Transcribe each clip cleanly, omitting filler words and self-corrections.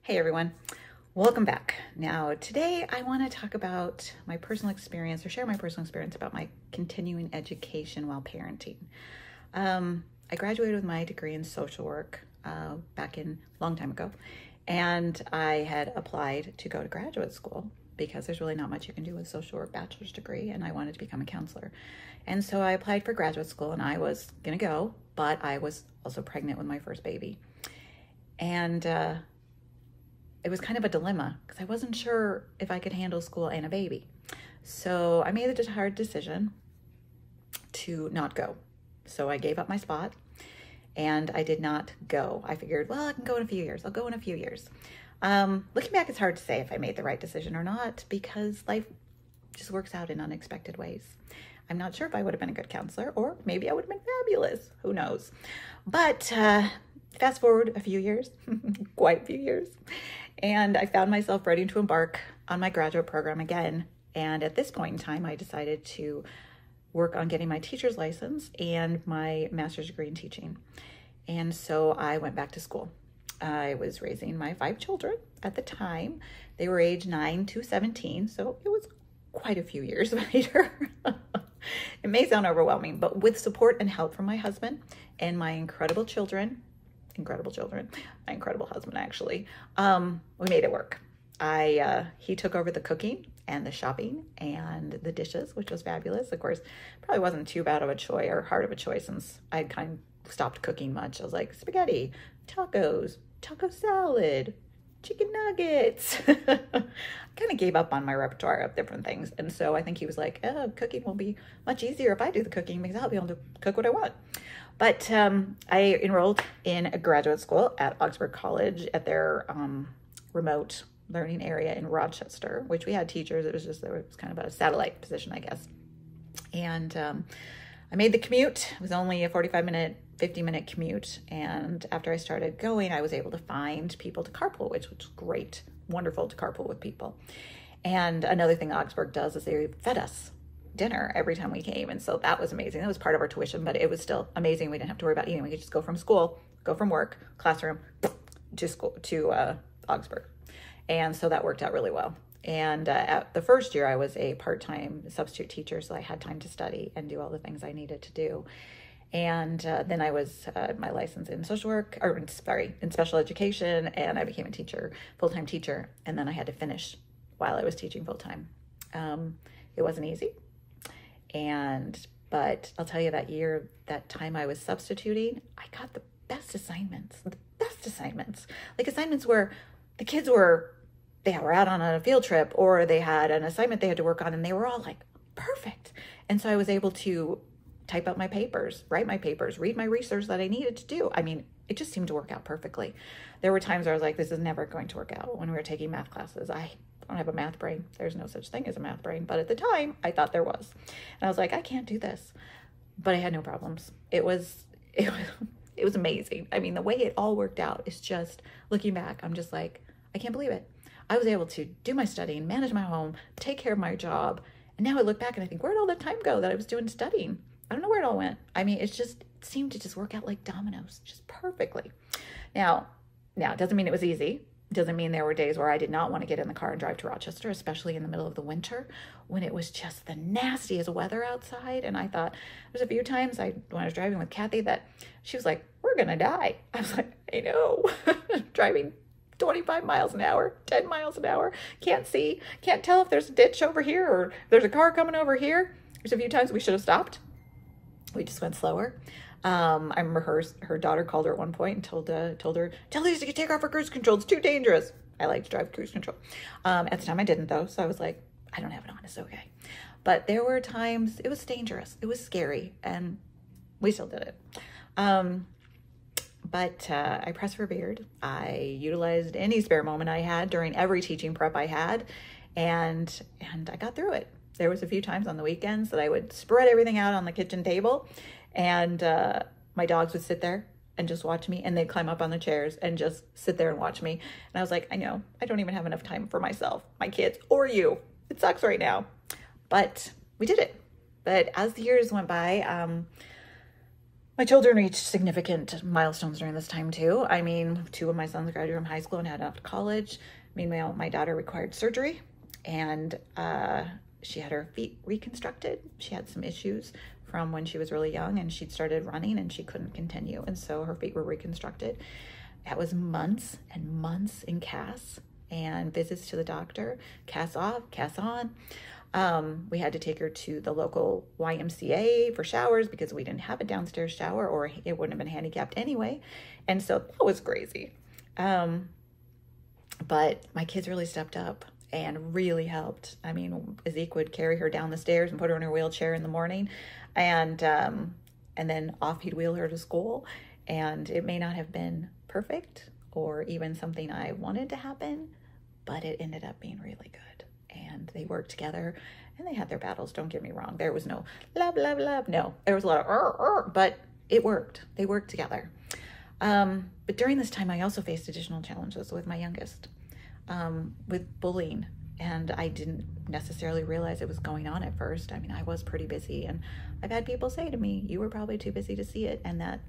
Hey everyone, welcome back. Now today I want to talk about my personal experience or share my personal experience about my continuing education while parenting. I graduated with my degree in social work back in a long time ago, and I had applied to go to graduate school because there's really not much you can do with a social work bachelor's degree, and I wanted to become a counselor. And so I applied for graduate school and I was gonna go, but I was also pregnant with my first baby. And it was kind of a dilemma because I wasn't sure if I could handle school and a baby. So I made the hard decision to not go. So I gave up my spot and I did not go. I figured, well, I can go in a few years. I'll go in a few years. Looking back, it's hard to say if I made the right decision or not because life just works out in unexpected ways. I'm not sure if I would have been a good counselor, or maybe I would have been fabulous. Who knows? But fast forward a few years, quite a few years, and I found myself ready to embark on my graduate program again. And at this point in time, I decided to work on getting my teacher's license and my master's degree in teaching. And so I went back to school. I was raising my 5 children at the time. They were age 9 to 17, so it was quite a few years later. It may sound overwhelming, but with support and help from my husband and my incredible children, my incredible husband actually, we made it work. He took over the cooking and the shopping and the dishes, which was fabulous. Of course, probably wasn't too bad of a choice or hard of a choice since I had kind of stopped cooking much. I was like, spaghetti, tacos, taco salad, chicken nuggets. Kind of gave up on my repertoire of different things. And so I think he was like, oh, cooking will be much easier if I do the cooking because I'll be able to cook what I want. But I enrolled in a graduate school at Augsburg College at their remote learning area in Rochester, which we had teachers. It was kind of a satellite position, I guess. And I made the commute. It was only a 50-minute commute. And after I started going, I was able to find people to carpool, which was great, wonderful to carpool with people. And another thing Augsburg does is they fed us dinner every time we came. And so that was amazing. That was part of our tuition, but it was still amazing. We didn't have to worry about eating. We could just go from school, go from work, classroom to school, to Augsburg. And so that worked out really well. And at the first year I was a part-time substitute teacher. So I had time to study and do all the things I needed to do. And then I was my license in social work, in special education, and I became a teacher, full-time teacher. And then I had to finish while I was teaching full-time. It wasn't easy. But I'll tell you that time I was substituting, I got the best assignments, like assignments where the kids they were out on a field trip or they had an assignment they had to work on and they were all like perfect. And so I was able to type up my papers, write my papers, read my research that I needed to do. I mean, it just seemed to work out perfectly. There were times where I was like, this is never going to work out. When we were taking math classes, I don't have a math brain. There's no such thing as a math brain. But at the time, I thought there was. And I was like, I can't do this. But I had no problems. It was amazing. I mean, the way it all worked out is just, looking back, I'm just like, I can't believe it. I was able to do my studying, manage my home, take care of my job. And now I look back and I think, where'd all the time go that I was doing studying? I don't know where it all went. I mean, it seemed to just work out like dominoes, just perfectly. Now, it doesn't mean it was easy. It doesn't mean there were days where I did not want to get in the car and drive to Rochester, especially in the middle of the winter when it was just the nastiest weather outside. And I thought, there's a few times when I was driving with Kathy that she was like, we're going to die. I was like, I know. Driving 25 miles an hour, 10 miles an hour, can't see, can't tell if there's a ditch over here or if there's a car coming over here. There's a few times we should have stopped. We just went slower. I remember her daughter called her at one point and told her, tell Lisa to take off her cruise control. It's too dangerous. I like to drive cruise control. At the time I didn't though. So I was like, I don't have it on. It's okay. But there were times it was dangerous. It was scary and we still did it. But I persevered. I utilized any spare moment I had during every teaching prep I had. And I got through it. There was a few times on the weekends that I would spread everything out on the kitchen table and my dogs would sit there and just watch me, and they'd climb up on the chairs and just sit there and watch me. And I was like, I know, I don't even have enough time for myself, my kids, or you. It sucks right now. But we did it. But as the years went by, My children reached significant milestones during this time too. I mean, two of my sons graduated from high school and headed off to college. Meanwhile, my daughter required surgery, and she had her feet reconstructed. She had some issues from when she was really young, and she'd started running and she couldn't continue. And so her feet were reconstructed. That was months and months in CAS and visits to the doctor, CAS off, CAS on. We had to take her to the local YMCA for showers because we didn't have a downstairs shower, or it wouldn't have been handicapped anyway. And so that was crazy. But my kids really stepped up and really helped. I mean, Zeke would carry her down the stairs and put her in her wheelchair in the morning, and then off he'd wheel her to school. And it may not have been perfect or even something I wanted to happen, but it ended up being really good. And they worked together, and they had their battles. Don't get me wrong. There was no love, love, love. No, there was a lot of but it worked. They worked together. But during this time, I also faced additional challenges with my youngest, with bullying. And I didn't necessarily realize it was going on at first. I mean, I was pretty busy, and I've had people say to me, you were probably too busy to see it. And that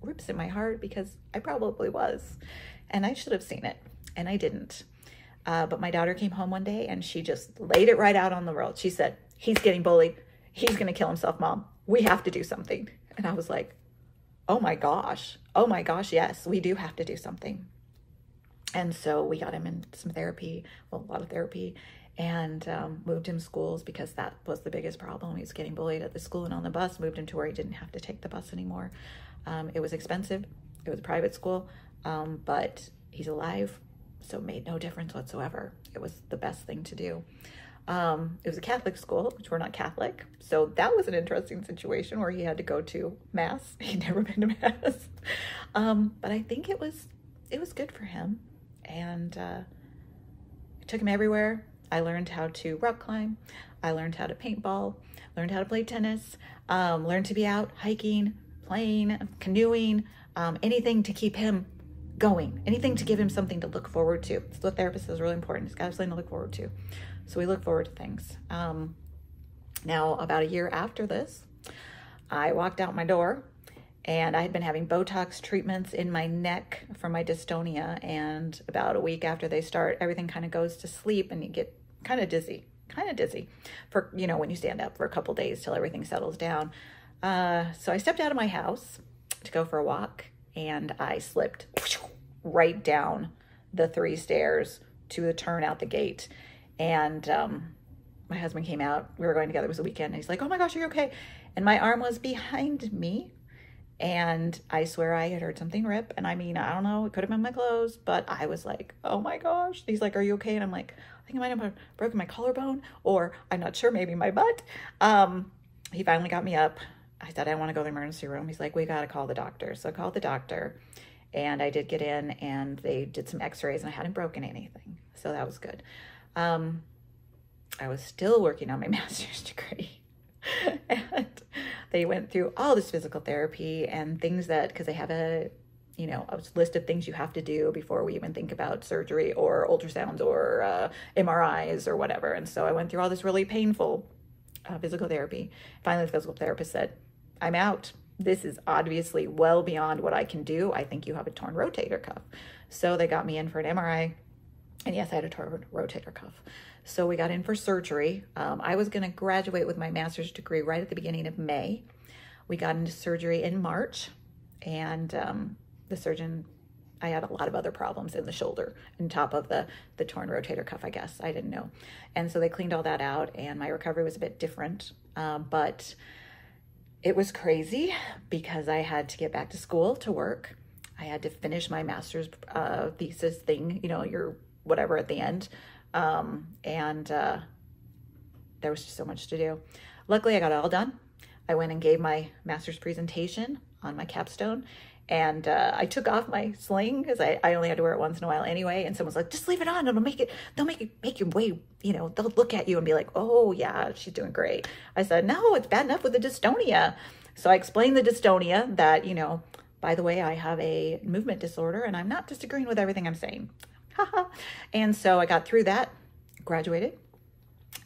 rips at my heart because I probably was, and I should have seen it, and I didn't. But my daughter came home one day and she just laid it right out on the world. She said, he's getting bullied. He's going to kill himself, Mom. We have to do something. And I was like, oh my gosh, yes, we do have to do something. And so we got him in some therapy, well, a lot of therapy, and moved him schools because that was the biggest problem. He was getting bullied at the school and on the bus, moved him to where he didn't have to take the bus anymore. It was expensive. It was a private school, but he's alive, so it made no difference whatsoever. It was the best thing to do. It was a Catholic school, which we're not Catholic. So that was an interesting situation where he had to go to Mass. He'd never been to Mass. But I think it was good for him. And I took him everywhere. I learned how to rock climb. I learned how to paintball, learned how to play tennis, learned to be out hiking, playing, canoeing, anything to keep him going, anything to give him something to look forward to. That's what therapist says is really important. He's got something to look forward to. So we look forward to things. Now, about a year after this, I walked out my door and I had been having Botox treatments in my neck for my dystonia. And about a week after they start, everything kind of goes to sleep and you get kind of dizzy for, when you stand up for a couple days till everything settles down. So I stepped out of my house to go for a walk, and I slipped right down the 3 stairs to the turn out the gate. And my husband came out. We were going together. It was a weekend. And he's like, oh my gosh, are you okay? And my arm was behind me. And I swear I had heard something rip. And I mean, I don't know. It could have been my clothes. But I was like, oh my gosh. He's like, are you okay? And I'm like, I think I might have broken my collarbone. Or I'm not sure, maybe my butt. He finally got me up. I said, I want to go to the emergency room. He's like, we got to call the doctor. So I called the doctor, and I did get in, and they did some x-rays, and I hadn't broken anything. So that was good. I was still working on my master's degree. And they went through all this physical therapy and things that, because they have a list of things you have to do before we even think about surgery or ultrasounds or MRIs or whatever. And so I went through all this really painful physical therapy. Finally, the physical therapist said, I'm out. This is obviously well beyond what I can do. I think you have a torn rotator cuff. So they got me in for an MRI. And yes, I had a torn rotator cuff. So we got in for surgery. I was going to graduate with my master's degree right at the beginning of May. We got into surgery in March. And the surgeon, I had a lot of other problems in the shoulder on top of the torn rotator cuff, I guess. I didn't know. And so they cleaned all that out, and my recovery was a bit different. But it was crazy because I had to get back to school to work. I had to finish my master's thesis thing, your whatever at the end. And there was just so much to do. Luckily, I got it all done. I went and gave my master's presentation on my capstone. And I took off my sling because I only had to wear it once in a while anyway. And someone's like, just leave it on. They'll make you way, they'll look at you and be like, oh yeah, she's doing great. I said, no, it's bad enough with the dystonia. So I explained the dystonia that, by the way, I have a movement disorder and I'm not disagreeing with everything I'm saying. And so I got through that, graduated.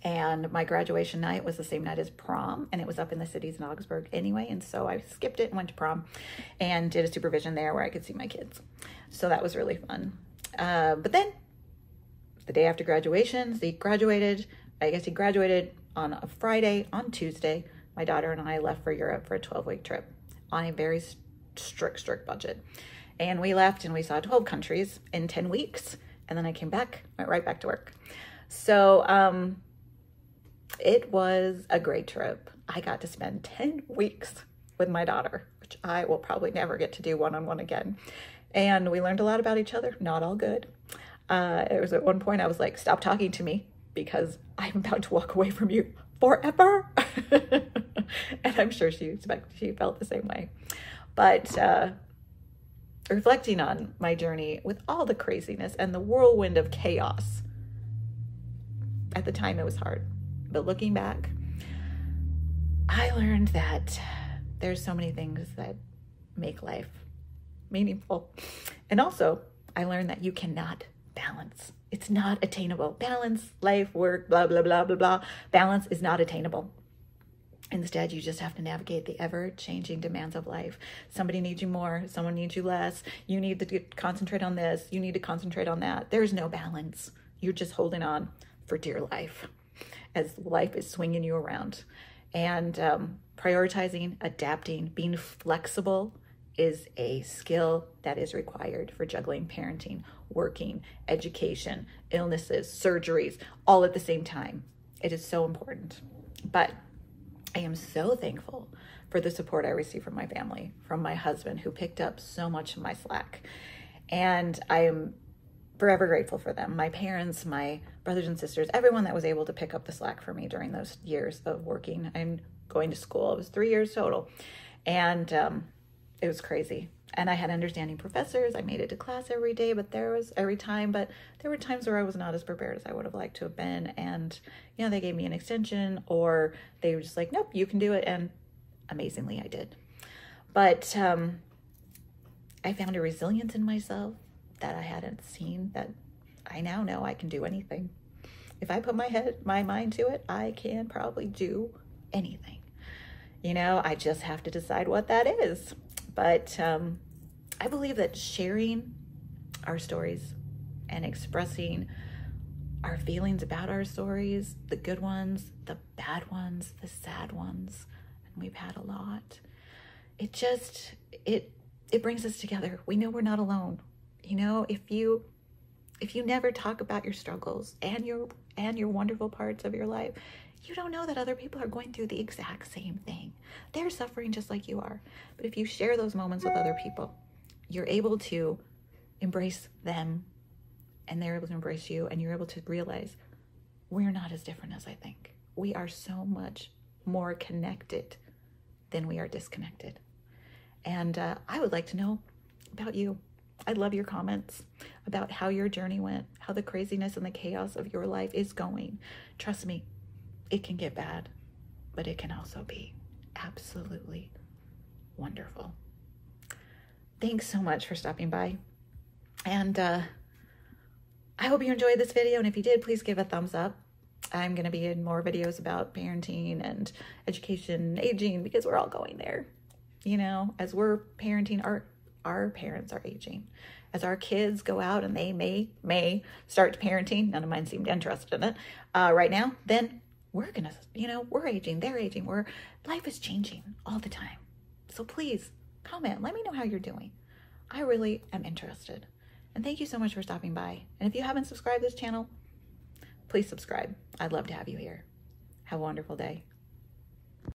And my graduation night was the same night as prom, and it was up in the cities in Augsburg anyway. And so I skipped it and went to prom and did a supervision there where I could see my kids. So that was really fun. But then the day after graduation, Zeke graduated. I guess he graduated on a Friday. On Tuesday, my daughter and I left for Europe for a 12-week trip on a very strict budget. And we left and we saw 12 countries in 10 weeks. And then I came back, went right back to work. So it was a great trip. I got to spend 10 weeks with my daughter, which I will probably never get to do one-on-one again. And we learned a lot about each other, not all good. It was at one point I was like, stop talking to me because I'm about to walk away from you forever. And I'm sure she felt the same way. But reflecting on my journey with all the craziness and the whirlwind of chaos, at the time it was hard. But looking back, I learned that there's so many things that make life meaningful. And also, I learned that you cannot balance. It's not attainable. Balance, life, work, blah, blah, blah, blah, blah. Balance is not attainable. Instead, you just have to navigate the ever-changing demands of life. Somebody needs you more. Someone needs you less. You need to concentrate on this. You need to concentrate on that. There's no balance. You're just holding on for dear life as life is swinging you around. And prioritizing, adapting, being flexible is a skill that is required for juggling parenting, working, education, illnesses, surgeries, all at the same time. It is so important. But I am so thankful for the support I receive from my family, from my husband, who picked up so much of my slack. And I am forever grateful for them. My parents, my brothers and sisters, everyone that was able to pick up the slack for me during those years of working and going to school. It was 3 years total. And it was crazy. And I had understanding professors. I made it to class every day, but there were times where I was not as prepared as I would have liked to have been. And, you know, they gave me an extension, or they were just like, nope, you can do it. And amazingly, I did. But I found a resilience in myself that I hadn't seen, that I now know I can do anything. If I put my mind to it, I can probably do anything. You know, I just have to decide what that is. But I believe that sharing our stories and expressing our feelings about our stories, the good ones, the bad ones, the sad ones, and we've had a lot, it brings us together. We know we're not alone. You know, if you never talk about your struggles and your wonderful parts of your life, you don't know that other people are going through the exact same thing. They're suffering just like you are. But if you share those moments with other people, you're able to embrace them and they're able to embrace you, and you're able to realize we're not as different as I think. We are so much more connected than we are disconnected. And I would like to know about you. I'd love your comments about how your journey went, how the craziness and the chaos of your life is going. Trust me, it can get bad, but it can also be absolutely wonderful. Thanks so much for stopping by. And I hope you enjoyed this video. And if you did, please give a thumbs up. I'm going to be in more videos about parenting and education, aging, because we're all going there. You know, as we're parenting, our parents are aging. As our kids go out and they may start parenting, none of mine seemed interested in it right now, then we're gonna, you know, we're aging, they're aging, life is changing all the time. So please comment, let me know how you're doing. I really am interested. And thank you so much for stopping by. And if you haven't subscribed to this channel, please subscribe. I'd love to have you here. Have a wonderful day.